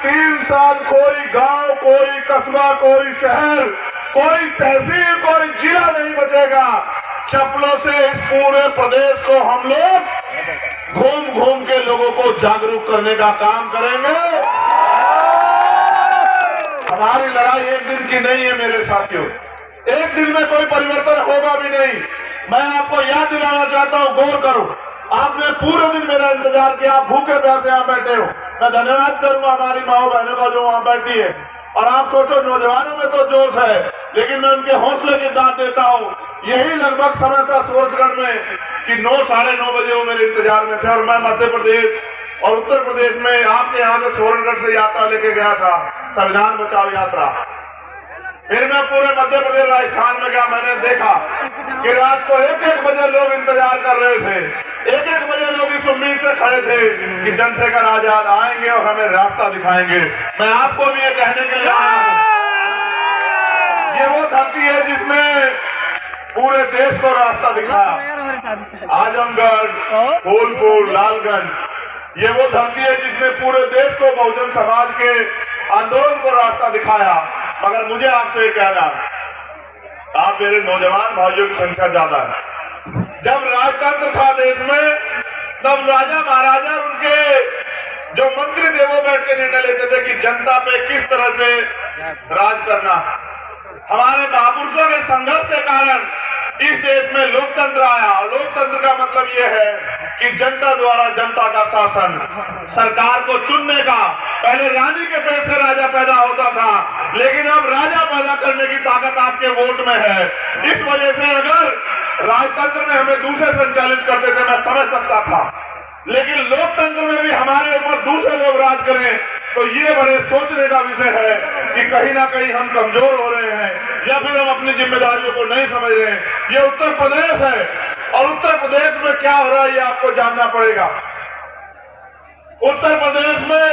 3 साल कोई गांव, कोई कस्बा, कोई शहर, कोई तहसील, कोई जिला नहीं बचेगा। चप्पलों से इस पूरे प्रदेश को हम लोग घूम घूम के लोगों को जागरूक करने का काम करेंगे। हमारी लड़ाई एक दिन की नहीं है मेरे साथियों, एक दिन में कोई परिवर्तन होगा भी नहीं। मैं आपको याद दिलाना चाहता हूं, गौर करो, आपने पूरे दिन मेरा इंतजार किया, आप भूखे प्यासे यहाँ बैठे हो। मैं धन्यवाद करूंगा हमारी माओ बहनों का जो वहां बैठी है। और आप सोचो नौजवानों में तो जोश है, लेकिन मैं उनके हौसले की दाद देता हूँ। यही लगभग समय था सूरजगढ़ में कि 9, साढ़े 9 बजे वो मेरे इंतजार में थे और मैं मध्य प्रदेश और उत्तर प्रदेश में आपके यहाँ से सूरजगढ़ से यात्रा लेके गया था, संविधान बचाओ यात्रा। फिर मैं पूरे मध्य प्रदेश राजस्थान में गया, मैंने देखा कि रात को 1-1 बजे लोग इंतजार कर रहे थे, 1-1 बजे लोग इस उम्मीद से खड़े थे कि चंद्रशेखर आजाद आएंगे और हमें रास्ता दिखाएंगे। मैं आपको भी ये कहने के लिए आया हूँ, ये वो धरती है जिसने पूरे देश को रास्ता दिखाया। आजमगढ़, फूलपुर, लालगंज, ये वो धरती है जिसने पूरे देश को बहुजन समाज के आंदोलन को रास्ता दिखाया। मगर मुझे आपसे कहना, आप मेरे नौजवान भाइयों की संख्या ज्यादा है। जब राजतंत्र था देश में, तब राजा महाराजा उनके जो मंत्री थे वो बैठ के निर्णय लेते थे कि जनता पे किस तरह से राज करना। हमारे महापुरुषों के संघर्ष के कारण इस देश में लोकतंत्र आया। लोकतंत्र का मतलब यह है कि जनता द्वारा जनता का शासन, सरकार को चुनने का। पहले रानी के पेट से राजा पैदा होता था, लेकिन अब राजा पैदा करने की ताकत आपके वोट में है। इस वजह से अगर राजतंत्र में हमें दूसरे संचालित करते थे मैं समझ सकता था, लेकिन लोकतंत्र में भी हमारे ऊपर दूसरे लोग राज करें तो ये बड़े सोचने का विषय है कि कहीं ना कहीं हम कमजोर हो रहे हैं या फिर हम अपनी जिम्मेदारियों को नहीं समझ रहे हैं। ये उत्तर प्रदेश है और उत्तर प्रदेश में क्या हो रहा है ये आपको जानना पड़ेगा। उत्तर प्रदेश में